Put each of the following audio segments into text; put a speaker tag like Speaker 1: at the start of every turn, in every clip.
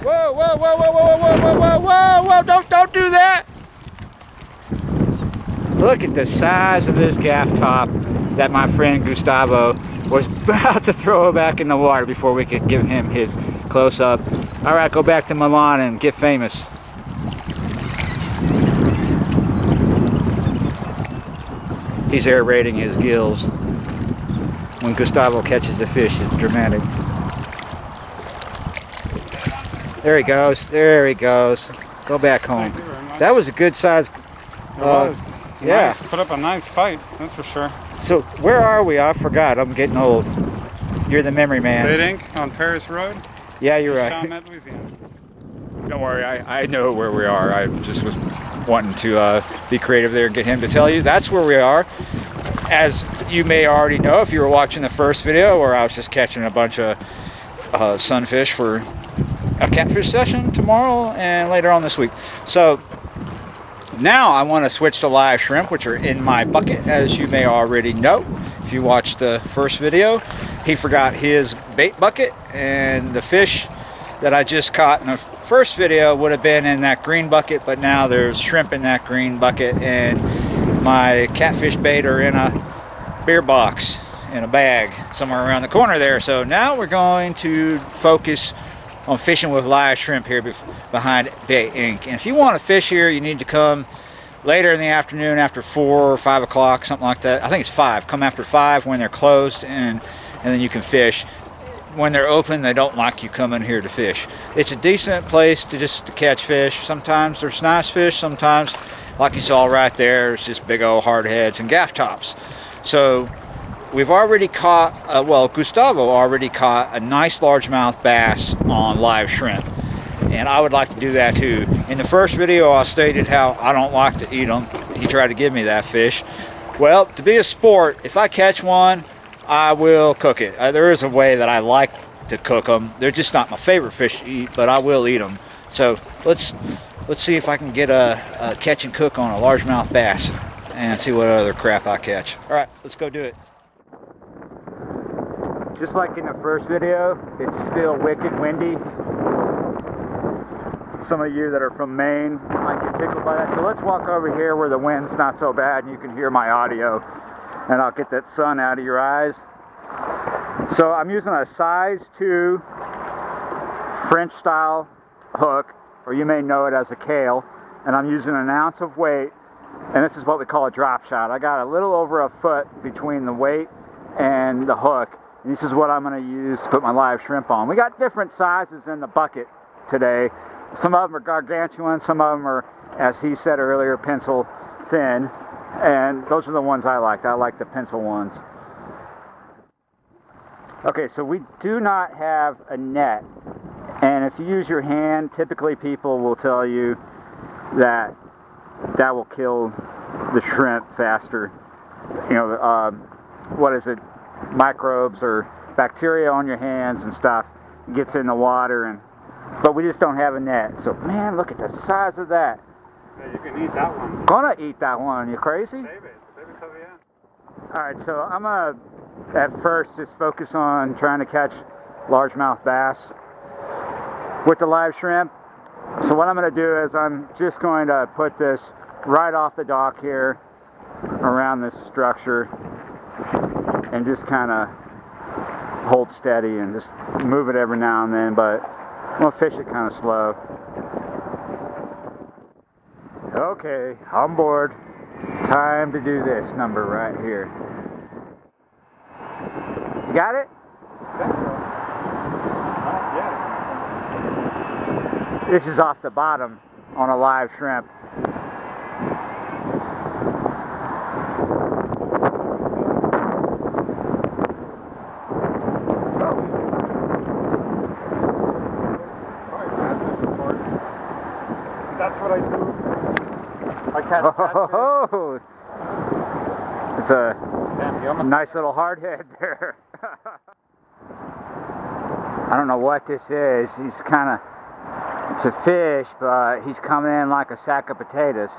Speaker 1: Whoa, whoa, whoa, whoa, whoa, whoa, whoa, whoa, whoa, whoa, don't do that! Look at the size of this gaff top that my friend Gustavo was about to throw back in the water before we could give him his close-up. All right, go back to Milan and get famous. He's aerating his gills. When Gustavo catches a fish, it's dramatic. There he goes. There he goes. Go back home. That was a good size. Yeah.
Speaker 2: Nice. Put up a nice fight, that's for sure.
Speaker 1: So where are we? I forgot. I'm getting old. You're the memory man.
Speaker 2: Bait Inc. on Paris Road.
Speaker 1: Yeah, you're right.
Speaker 2: Chalmette, Louisiana.
Speaker 1: Don't worry. I know where we are. I just was wanting to be creative there and get him to tell you. That's where we are. As you may already know, if you were watching the first video where I was just catching a bunch of sunfish for a catfish session tomorrow and later on this week. So now I want to switch to live shrimp, which are in my bucket, as you may already know. If you watched the first video, he forgot his bait bucket, and the fish that I just caught in the first video would have been in that green bucket, but now there's shrimp in that green bucket, and my catfish bait are in a beer box in a bag somewhere around the corner there. So now we're going to focus on fishing with live shrimp here behind Bait Inc. And if you want to fish here, you need to come later in the afternoon after 4 or 5 o'clock, something like that. I think it's 5. Come after 5 when they're closed, and then you can fish. When they're open, they don't like you coming here to fish. It's a decent place to catch fish. Sometimes there's nice fish. Sometimes, like you saw right there, it's just big old hard heads and gaff tops. So we've already caught, Gustavo already caught a nice largemouth bass on live shrimp. And I would like to do that too. In the first video, I stated how I don't like to eat them. He tried to give me that fish. Well, to be a sport, if I catch one, I will cook it. There is a way that I like to cook them. They're just not my favorite fish to eat, but I will eat them. So let's see if I can get a catch and cook on a largemouth bass and see what other crap I catch. All right, let's go do it. Just like in the first video, it's still wicked windy. Some of you that are from Maine might get tickled by that. So let's walk over here where the wind's not so bad and you can hear my audio. And I'll get that sun out of your eyes. So I'm using a size 2 French style hook, or you may know it as a kale. And I'm using 1 ounce of weight. And this is what we call a drop shot. I got a little over a foot between the weight and the hook. And this is what I'm going to use to put my live shrimp on. We got different sizes in the bucket today. Some of them are gargantuan, some of them are, as he said earlier, pencil thin. And those are the ones I like. I like the pencil ones. Okay, so we do not have a net. And if you use your hand, typically people will tell you that that will kill the shrimp faster. You know, what is it? Microbes or bacteria on your hands and stuff gets in the water, but we just don't have a net. So man, look at the size of that.
Speaker 2: Yeah, you can eat that one.
Speaker 1: Gonna eat that one. You crazy?
Speaker 2: Save it till the end.
Speaker 1: All right, so I'm gonna at first just focus on trying to catch largemouth bass with the live shrimp. So what I'm gonna do is I'm just going to put this right off the dock here around this structure and just kind of hold steady and just move it every now and then, but I'm gonna fish it kind of slow. Okay, on board. Time to do this number right here. You got it?
Speaker 2: I think so. Not yet.
Speaker 1: This is off the bottom on a live shrimp.
Speaker 2: That's what I do. I catch
Speaker 1: Oh, it's a nice little hard head there. I don't know what this is. He's kind of, it's a fish, but he's coming in like a sack of potatoes.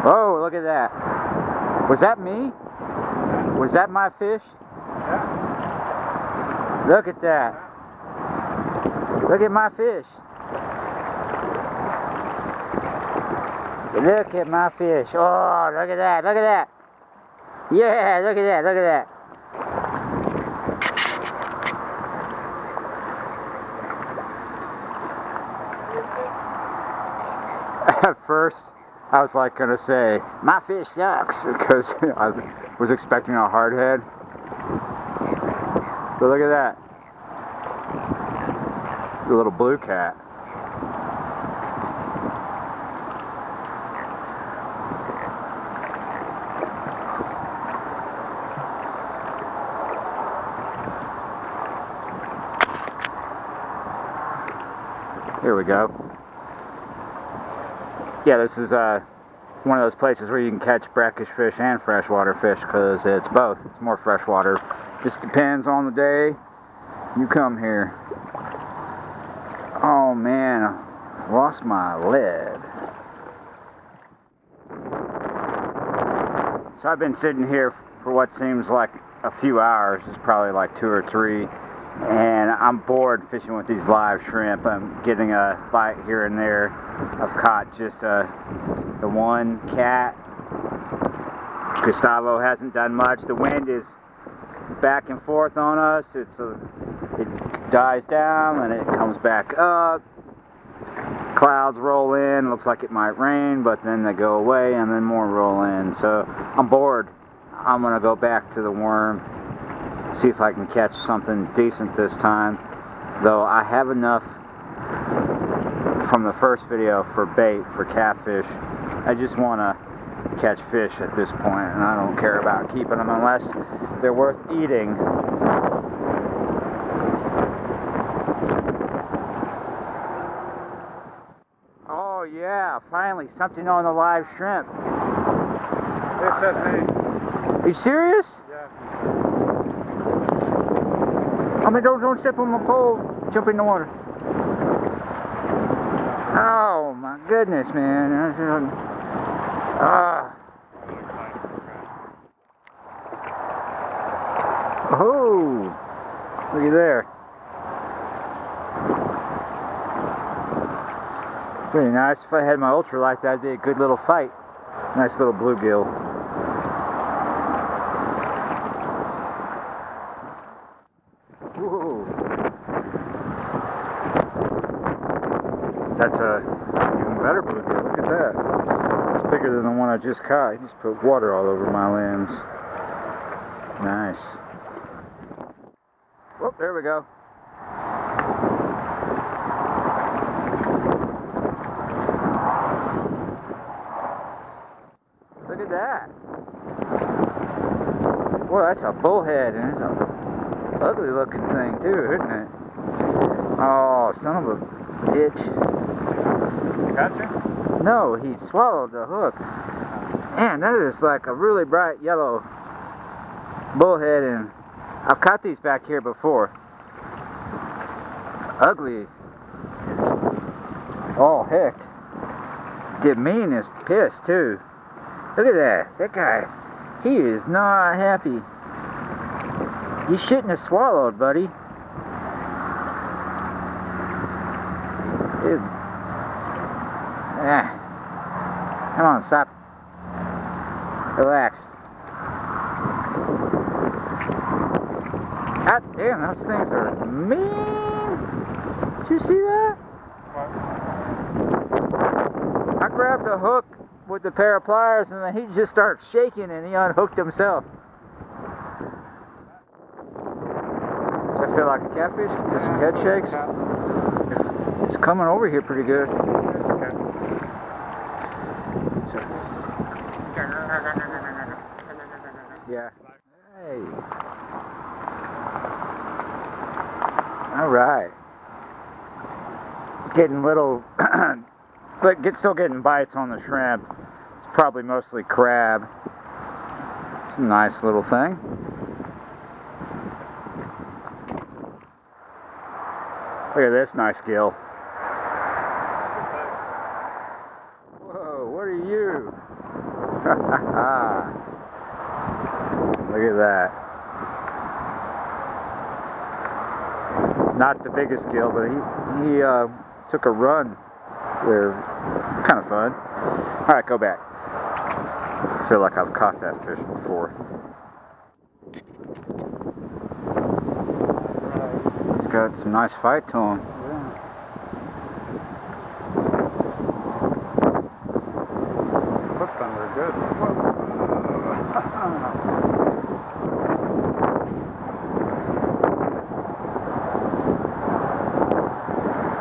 Speaker 1: Oh, look at that. Was that me? Was that my fish?
Speaker 2: Yeah.
Speaker 1: Look at that. Look at my fish. Look at my fish. Oh, look at that. Look at that. Yeah, look at that. Look at that. At first, I was like gonna say, my fish sucks, because I was expecting a hardhead. But look at that. The little blue cat. Here we go. Yeah, this is one of those places where you can catch brackish fish and freshwater fish, because it's both. It's more freshwater. Just depends on the day you come here. Oh man, I lost my lead. So I've been sitting here for what seems like a few hours. It's probably like 2 or 3. And I'm bored fishing with these live shrimp. I'm getting a bite here and there. I've caught just the one cat. Gustavo hasn't done much. The wind is back and forth on us. It dies down and it comes back up. Clouds roll in. Looks like it might rain, but then they go away and then more roll in. So I'm bored. I'm gonna go back to the worm. See if I can catch something decent this time. Though I have enough from the first video for bait for catfish. I just want to catch fish at this point, and I don't care about keeping them unless they're worth eating. Oh yeah, finally something on the live shrimp.
Speaker 2: It's just me.
Speaker 1: Are you serious?
Speaker 2: Yeah.
Speaker 1: I mean, don't step on my pole. Jump in the water. Oh my goodness, man. Oh, look at there. Pretty nice. If I had my ultralight, that'd be a good little fight. Nice little bluegill. Whoa. That's a even better bluegill. Look at that. It's bigger than the one I just caught. He just put water all over my lens. Nice. Whoop, there we go. Look at that. Boy, that's a bullhead, and it's a ugly looking thing too, isn't it? Oh, son of a bitch.
Speaker 2: You got you?
Speaker 1: No, he swallowed the hook. Man, that is like a really bright yellow bullhead, and I've caught these back here before. Ugly. Oh heck. Get mean as piss too. Look at that. That guy, he is not happy. You shouldn't have swallowed, buddy. Dude. Ah. Come on, stop. Relax. God damn, those things are mean. Did you see that?
Speaker 2: What?
Speaker 1: I grabbed a hook with the pair of pliers and then he just started shaking and he unhooked himself. Does that feel like a catfish? Just some head shakes? It's coming over here pretty good. Yeah. Hey. Alright. Getting little, but still getting bites on the shrimp. It's probably mostly crab. It's a nice little thing. Look at this nice gill. Whoa, what are you? Look at that. Not the biggest gill, but he took a run. They're kind of fun. All right, go back. I feel like I've caught that fish before. He's got some nice fight to him.
Speaker 2: Hooked on her good.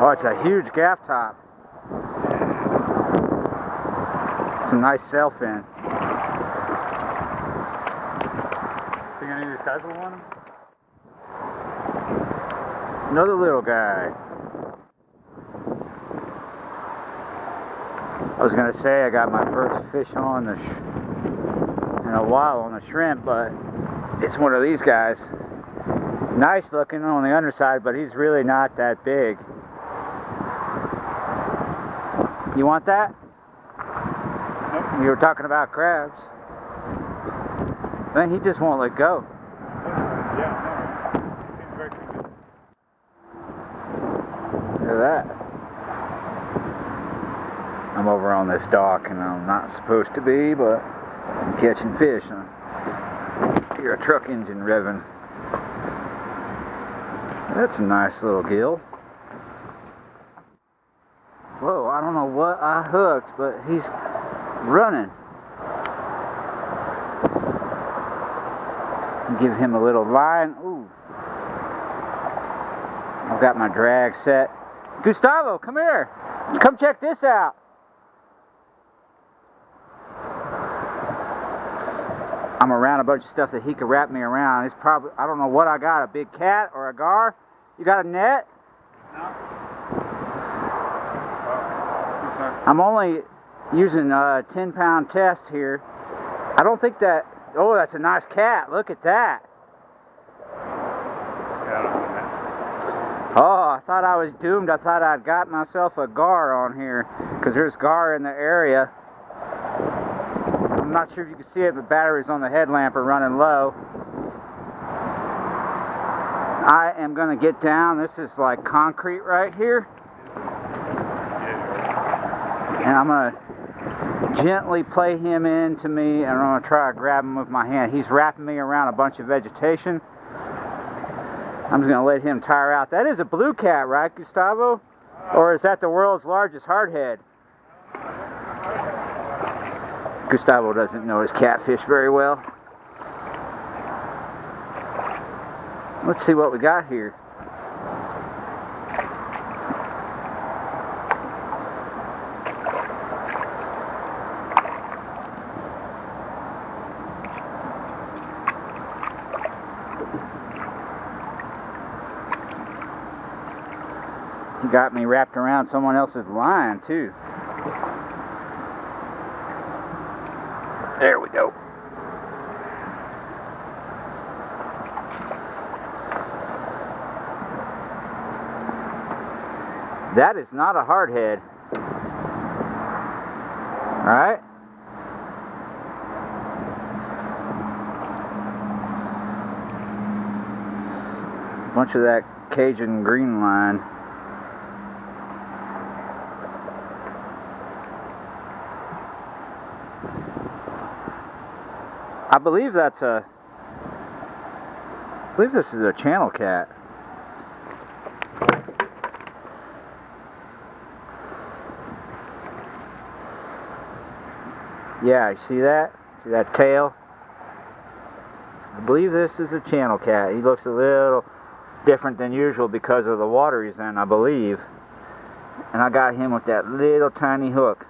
Speaker 1: Oh, it's a huge gaff top. It's a nice sail fin.
Speaker 2: Think any of these guys will want him?
Speaker 1: Another little guy. I was gonna say I got my first fish on the in a while on the shrimp, but it's one of these guys. Nice looking on the underside, but he's really not that big. You want that?
Speaker 2: Nope.
Speaker 1: You were talking about crabs. Then he just won't let go.
Speaker 2: Yeah, no. He seems very convinced.
Speaker 1: Look at that. I'm over on this dock and I'm not supposed to be, but I'm catching fish. I hear a truck engine revving. That's a nice little gill. Whoa, I don't know what I hooked, but he's running. Give him a little line. Ooh. I've got my drag set. Gustavo, come here. Come check this out. I'm around a bunch of stuff that he could wrap me around. It's probably, I don't know what I got, a big cat or a gar. You got a net?
Speaker 2: No.
Speaker 1: I'm only using a 10-pound test here. I don't think that, oh, that's a nice cat. Look at that.
Speaker 2: Yeah, I don't know that.
Speaker 1: Oh, I thought I was doomed. I thought I'd got myself a gar on here because there's gar in the area. I'm not sure if you can see it, but batteries on the headlamp are running low. I am going to get down. This is like concrete right here. And I'm going to gently play him into me, and I'm going to try to grab him with my hand. He's wrapping me around a bunch of vegetation. I'm just going to let him tire out. That is a blue cat, right, Gustavo? Or is that the world's largest hardhead? Gustavo doesn't know his catfish very well. Let's see what we got here. He got me wrapped around someone else's line too. There we go. That is not a hardhead. All right. Bunch of that Cajun green line. I believe this is a channel cat. Yeah, you see that? See that tail? I believe this is a channel cat. He looks a little different than usual because of the water he's in, I believe. And I got him with that little tiny hook.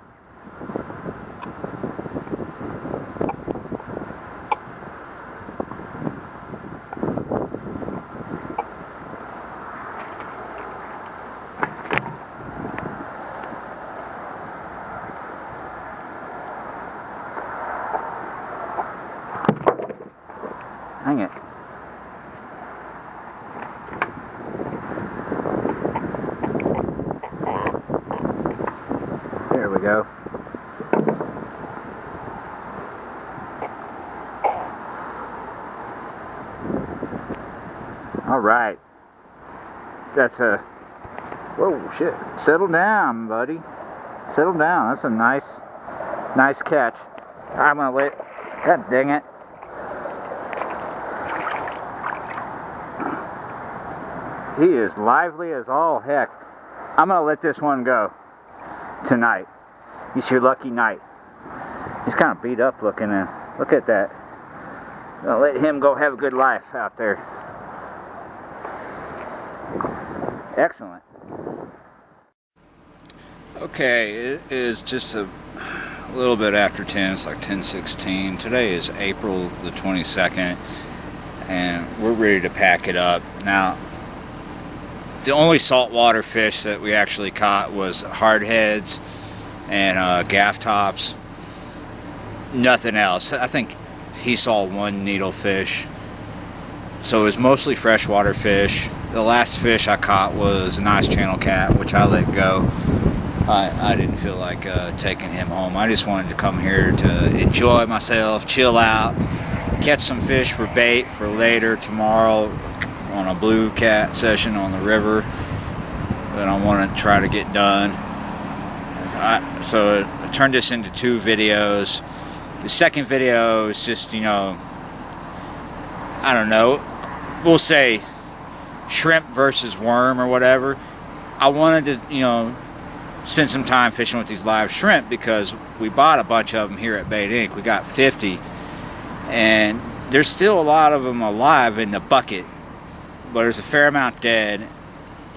Speaker 1: Hang it. There we go. All right. that's a, whoa, shit. Settle down, buddy. Settle down. That's a nice catch. I'm gonna let, god dang it. He is lively as all heck. I'm gonna let this one go tonight. It's your lucky night. He's kind of beat up looking, and look at that. I'll let him go have a good life out there. Excellent. Okay, it is just a little bit after 10. It's like 10:16. Today is April the 22nd, and we're ready to pack it up. Now, the only saltwater fish that we actually caught was hardheads and gaff tops. Nothing else. I think he saw one needlefish. So it was mostly freshwater fish. The last fish I caught was a nice channel cat, which I let go. I didn't feel like taking him home. I just wanted to come here to enjoy myself, chill out, catch some fish for bait for later tomorrow on a blue cat session on the river that I want to try to get done. So I turned this into 2 videos. The second video is just, you know, I don't know, we'll say shrimp versus worm or whatever. I wanted to, you know, spend some time fishing with these live shrimp because we bought a bunch of them here at Bait Inc. We got 50, and there's still a lot of them alive in the bucket, but there's a fair amount dead,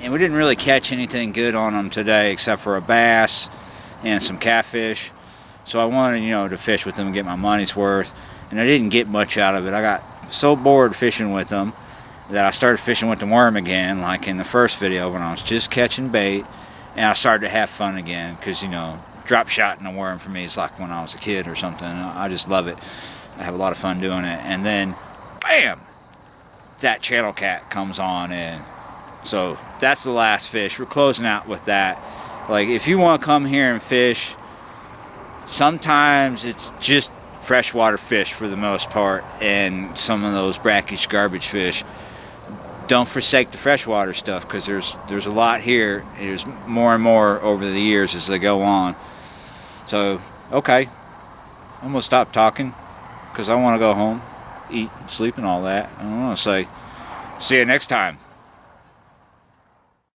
Speaker 1: and we didn't really catch anything good on them today except for a bass and some catfish. So I wanted, you know, to fish with them and get my money's worth, and I didn't get much out of it. I got so bored fishing with them that I started fishing with the worm again, like in the first video when I was just catching bait, and I started to have fun again because, you know, drop shotting a worm for me is like when I was a kid or something. I just love it. I have a lot of fun doing it. And then, bam, that channel cat comes on in. So that's the last fish. We're closing out with that. Like, if you want to come here and fish, sometimes it's just freshwater fish for the most part, and some of those brackish garbage fish. Don't forsake the freshwater stuff because there's a lot here. There's more and more over the years as they go on. So, okay, I'm gonna stop talking because I want to go home, eat, sleep, and all that. I want to say, see you next time.